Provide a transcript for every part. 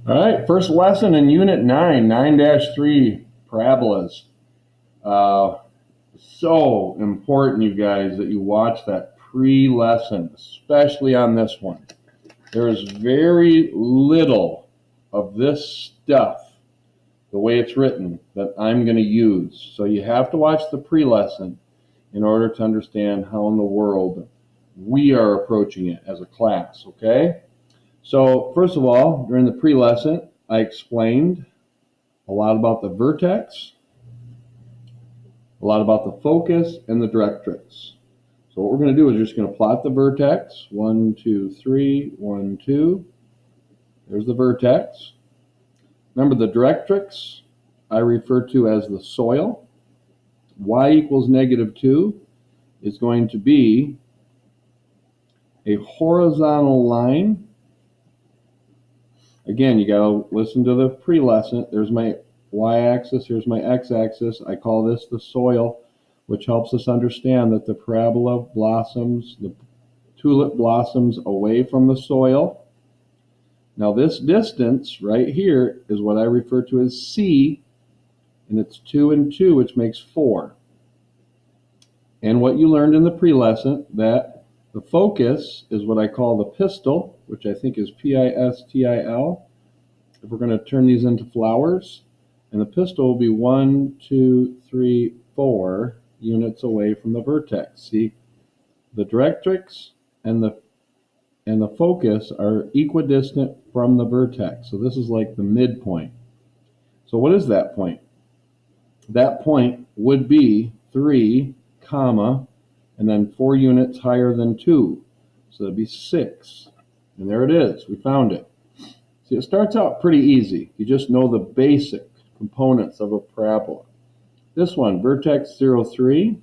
All right, first lesson in Unit 9, 9-3, Parabolas. Uh, so important, you guys, that you watch that pre-lesson, especially on this one. There is very little of this stuff, the way it's written, that I'm going to use. So you have to watch the pre-lesson in order to understand how in the world we are approaching it as a class, okay? So first of all, during the pre-lesson, I explained a lot about the vertex, a lot about the focus, and the directrix. So what we're going to do is just going to plot the vertex. 1, 2, 3, 1, 2. There's the vertex. Remember the directrix I refer to as the soil. Y equals -2 is going to be a horizontal line. Again, you got to listen to the pre-lesson. There's my y-axis, here's my x-axis. I call this the soil, which helps us understand that the parabola blossoms, the tulip blossoms away from the soil. Now this distance right here is what I refer to as C, and it's 2 and 2, which makes 4. And what you learned in the pre-lesson, that the focus is what I call the pistil, which I think is P-I-S-T-I-L. If we're going to turn these into flowers, and the pistil will be 1, 2, 3, 4 units away from the vertex. See, the directrix and the focus are equidistant from the vertex. So this is like the midpoint. So what is that point? That point would be 3, comma, and then 4 units higher than 2. So that'd be 6. And there it is. We found it. See, it starts out pretty easy. You just know the basic components of a parabola. This one, vertex 0, 3.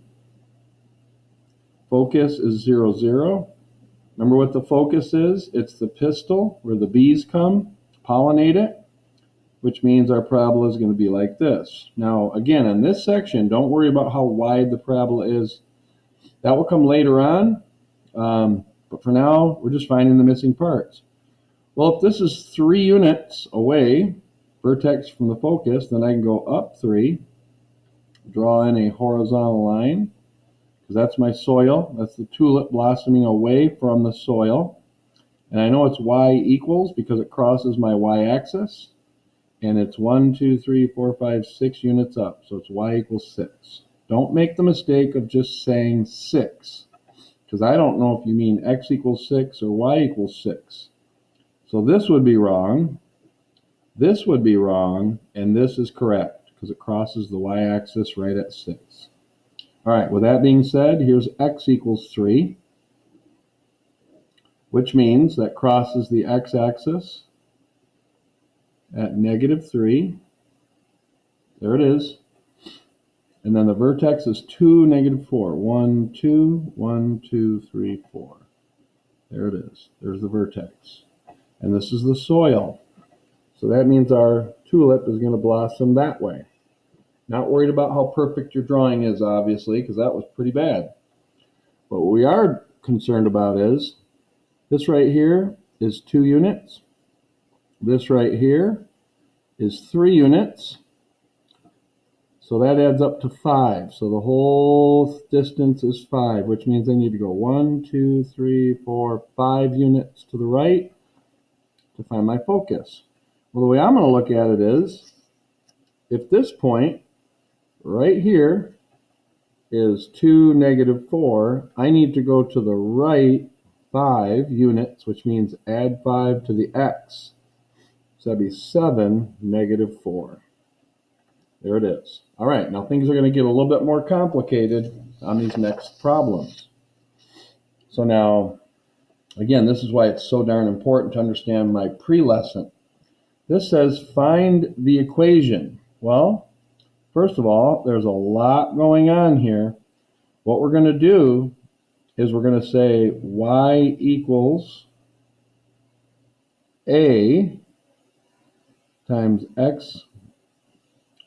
Focus is 0, 0. Remember what the focus is? It's the pistil where the bees come, pollinate it, which means our parabola is going to be like this. Now, again, in this section, don't worry about how wide the parabola is. That will come later on, but for now, we're just finding the missing parts. Well, if this is 3 units away, vertex from the focus, then I can go up 3, draw in a horizontal line, because that's my soil. That's the tulip blossoming away from the soil. And I know it's y equals because it crosses my y-axis. And it's 1, 2, 3, 4, 5, 6 units up. So it's y equals 6. Don't make the mistake of just saying 6, because I don't know if you mean x equals 6 or y equals 6. So this would be wrong, this would be wrong, and this is correct because it crosses the y-axis right at 6. All right, with that being said, here's x equals 3, which means that crosses the x-axis at -3. There it is. And then the vertex is 2, -4. 1, 2, 1, 2, 3, 4. There it is. There's the vertex. And this is the soil. So that means our tulip is going to blossom that way. Not worried about how perfect your drawing is, obviously, because that was pretty bad. But what we are concerned about is this right here is 2 units. This right here is 3 units. So that adds up to 5. So the whole distance is 5, which means I need to go 1, 2, 3, 4, 5 units to the right to find my focus. Well, the way I'm going to look at it is, if this point right here is 2, -4, I need to go to the right 5 units, which means add 5 to the x. So that'd be 7, -4. There it is. All right, now things are going to get a little bit more complicated on these next problems. So now, again, this is why it's so darn important to understand my pre-lesson. This says find the equation. Well, first of all, there's a lot going on here. What we're going to do is we're going to say y equals a times x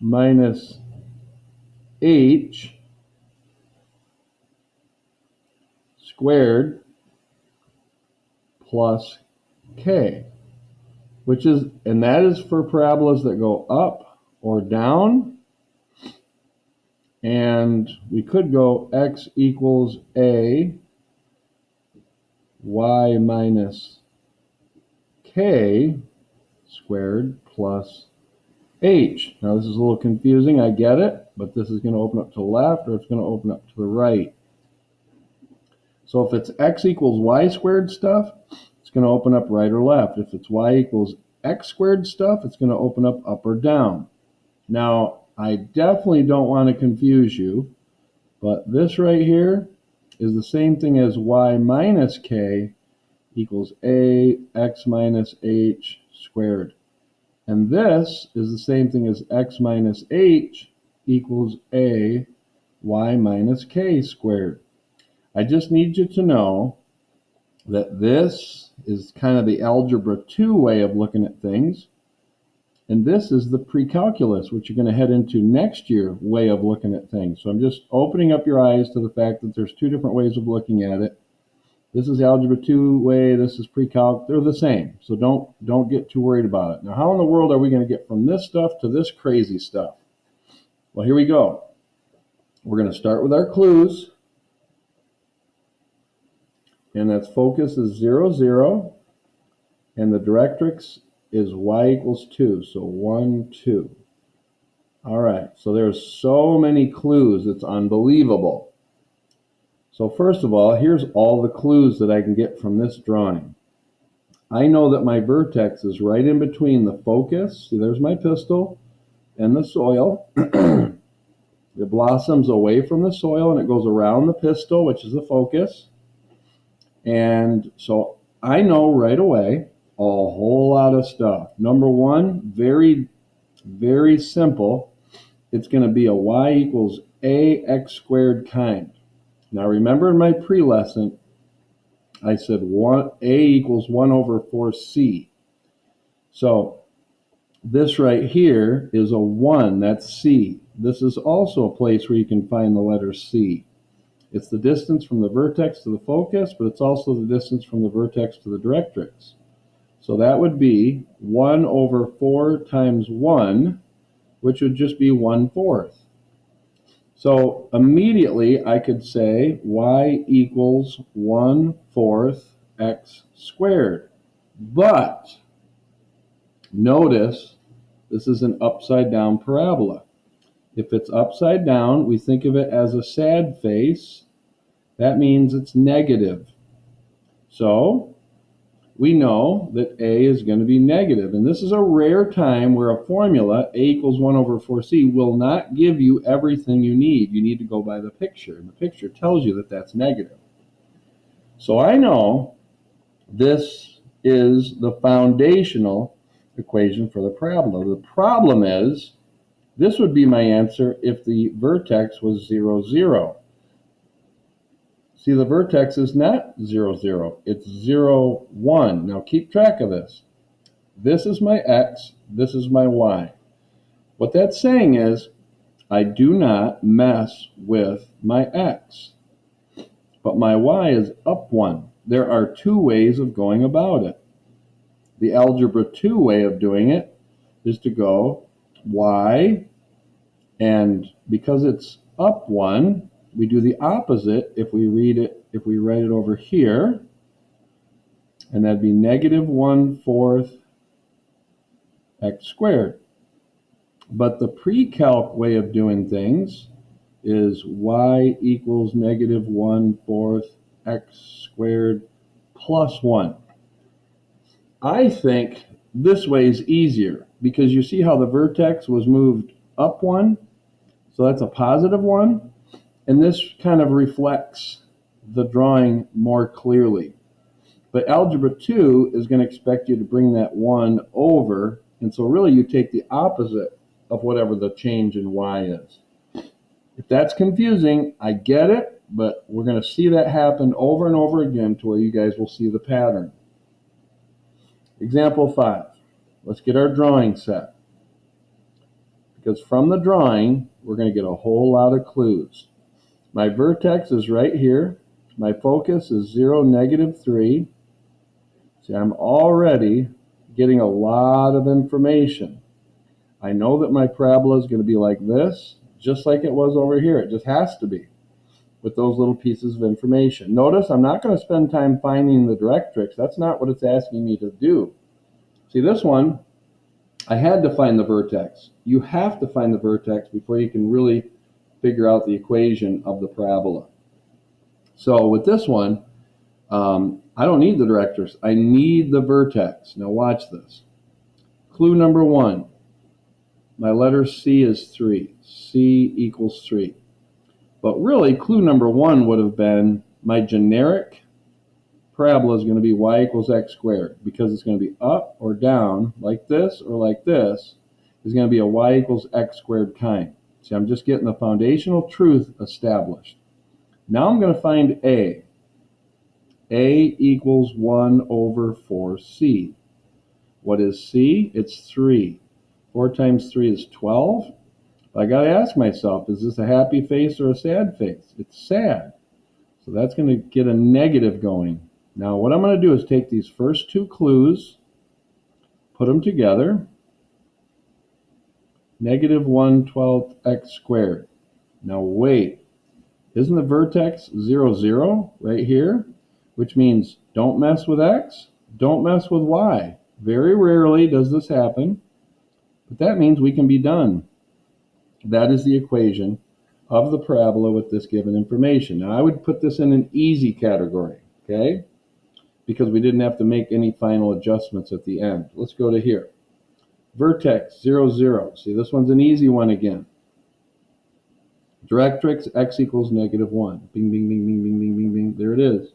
minus h squared plus k. and that is for parabolas that go up or down. And we could go x equals a, y minus k squared plus h. Now this is a little confusing, I get it, but this is going to open up to the left or it's going to open up to the right. So if it's x equals y squared stuff, it's going to open up right or left. If it's y equals x squared stuff, it's going to open up or down. Now, I definitely don't want to confuse you, but this right here is the same thing as y minus k equals a x minus h squared. And this is the same thing as x minus h equals a y minus k squared. I just need you to know that this is kind of the Algebra 2 way of looking at things. And this is the pre-calculus, which you're going to head into next year way of looking at things. So I'm just opening up your eyes to the fact that there's two different ways of looking at it. This is Algebra 2 way, this is pre-calc. They're the same, so don't get too worried about it. Now, how in the world are we going to get from this stuff to this crazy stuff? Well, here we go. We're going to start with our clues. And that's focus is 0, 0. And the directrix is y equals 2. So 1, 2. All right, so there's so many clues, it's unbelievable. So first of all, here's all the clues that I can get from this drawing. I know that my vertex is right in between the focus, see there's my pistil, and the soil. It blossoms away from the soil and it goes around the pistil, which is the focus. And so I know right away a whole lot of stuff. Number one, very, very simple. It's going to be a y equals ax squared kind. Now remember in my pre-lesson, I said a equals 1 over 4c. So this right here is a 1, that's c. This is also a place where you can find the letter c. It's the distance from the vertex to the focus, but it's also the distance from the vertex to the directrix. So that would be 1 over 4 times 1, which would just be 1/4. So immediately I could say y equals 1/4 x squared. But notice this is an upside down parabola. If it's upside down, we think of it as a sad face. That means it's negative. So we know that a is going to be negative. And this is a rare time where a formula, a equals 1 over 4c, will not give you everything you need. You need to go by the picture. And the picture tells you that that's negative. So I know this is the foundational equation for the parabola. The problem is, this would be my answer if the vertex was 0, 0. See, the vertex is not 0, 0. It's 0, 1. Now keep track of this. This is my x. This is my y. What that's saying is I do not mess with my x. But my y is up 1. There are two ways of going about it. The Algebra 2 way of doing it is to go y, and because it's up 1, we do the opposite if we write it over here, and that'd be negative 1/4 x squared. But the pre-calc way of doing things is y equals negative 1/4 x squared plus 1. I think this way is easier because you see how the vertex was moved up 1, so that's a positive 1. And this kind of reflects the drawing more clearly. But Algebra 2 is going to expect you to bring that 1 over, and so really you take the opposite of whatever the change in y is. If that's confusing, I get it, but we're going to see that happen over and over again to where you guys will see the pattern. Example 5. Let's get our drawing set. Because from the drawing, we're going to get a whole lot of clues. My vertex is right here. My focus is 0, negative 3. See, I'm already getting a lot of information. I know that my parabola is going to be like this, just like it was over here. It just has to be, with those little pieces of information. Notice I'm not going to spend time finding the directrix. That's not what it's asking me to do. See, this one, I had to find the vertex. You have to find the vertex before you can really figure out the equation of the parabola. So with this one, I don't need the directrix. I need the vertex. Now watch this. Clue number 1. My letter C is 3. C equals 3. But really, clue number 1 would have been my generic parabola is going to be y equals x squared, because it's going to be up or down, like this or like this, is going to be a y equals x squared kind. See, I'm just getting the foundational truth established. Now I'm going to find A. A equals 1 over 4c. What is c? It's 3. 4 times 3 is 12. I got to ask myself, is this a happy face or a sad face? It's sad. So that's going to get a negative going. Now what I'm going to do is take these first 2 clues, put them together. Negative 1/12 x squared. Now wait, isn't the vertex 0, 0 right here? Which means don't mess with x, don't mess with y. Very rarely does this happen, but that means we can be done. That is the equation of the parabola with this given information. Now I would put this in an easy category, okay? Because we didn't have to make any final adjustments at the end. Let's go to here. Vertex 0, 0. See, this one's an easy one again. Directrix x equals negative 1. Bing, bing, bing, bing, bing, bing, bing, bing. There it is.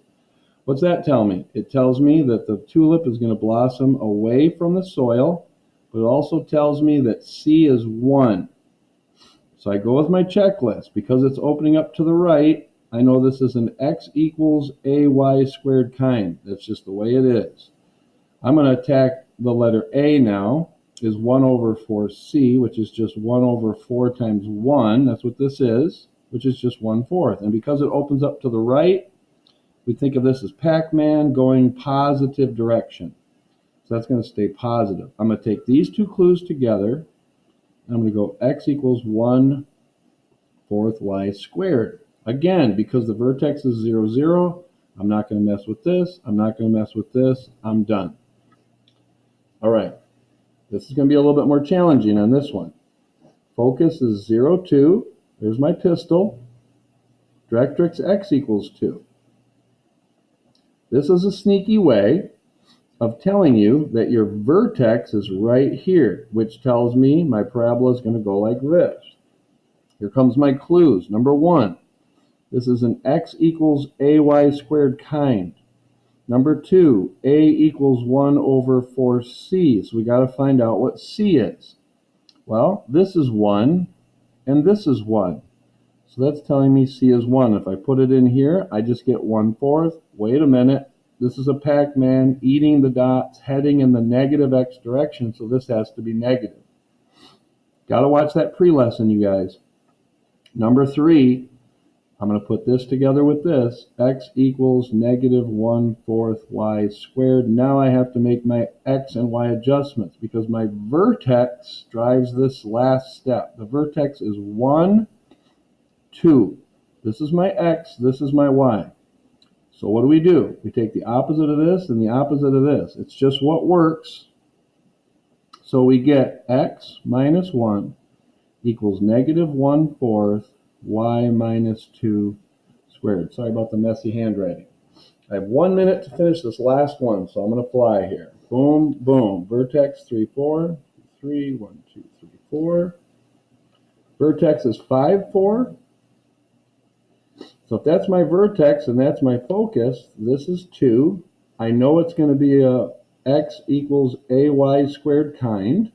What's that tell me? It tells me that the tulip is going to blossom away from the soil, but it also tells me that C is 1. So I go with my checklist. Because it's opening up to the right, I know this is an x equals ay squared kind. That's just the way it is. I'm going to attack the letter A now. Is 1 over 4c, which is just 1 over 4 times 1. That's what this is, which is just 1/4. And because it opens up to the right, we think of this as Pac-Man going positive direction. So that's going to stay positive. I'm going to take these 2 clues together, and I'm going to go x equals 1/4 y squared. Again, because the vertex is 0, 0, I'm not going to mess with this. I'm not going to mess with this. I'm done. All right. This is going to be a little bit more challenging on this one. Focus is 0, 2. There's my pistol. Directrix x equals 2. This is a sneaky way of telling you that your vertex is right here, which tells me my parabola is going to go like this. Here comes my clues. Number 1, this is an x equals ay squared kind. Number 2, a equals 1 over 4c. So we got to find out what c is. Well, this is 1, and this is 1. So that's telling me c is 1. If I put it in here, I just get 1/4. Wait a minute. This is a Pac-Man eating the dots, heading in the negative x direction, so this has to be negative. Got to watch that pre-lesson, you guys. Number 3, I'm going to put this together with this. X equals negative 1/4 y squared. Now I have to make my x and y adjustments because my vertex drives this last step. The vertex is 1, 2. This is my x, this is my y. So what do? We take the opposite of this and the opposite of this. It's just what works. So we get x minus 1 equals negative 1/4 y minus 2 squared. Sorry about the messy handwriting. I have 1 minute to finish this last one, so I'm going to fly here. Boom, boom. Vertex 3, 4. 3, 1, 2, 3, 4. Vertex is 5, 4. So if that's my vertex and that's my focus, this is 2. I know it's going to be a x equals ay squared kind.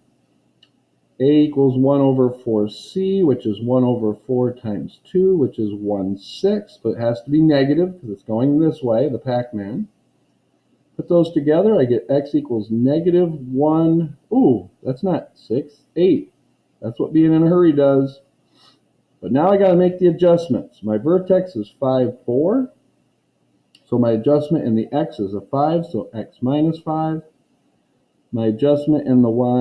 A equals 1 over 4c, which is 1 over 4 times 2, which is 1/6, but it has to be negative because it's going this way, the Pac-Man. Put those together, I get x equals negative 1. Ooh, that's not 6, 8. That's what being in a hurry does. But now I got to make the adjustments. My vertex is 5, 4. So my adjustment in the x is a 5, so x minus 5. My adjustment in the y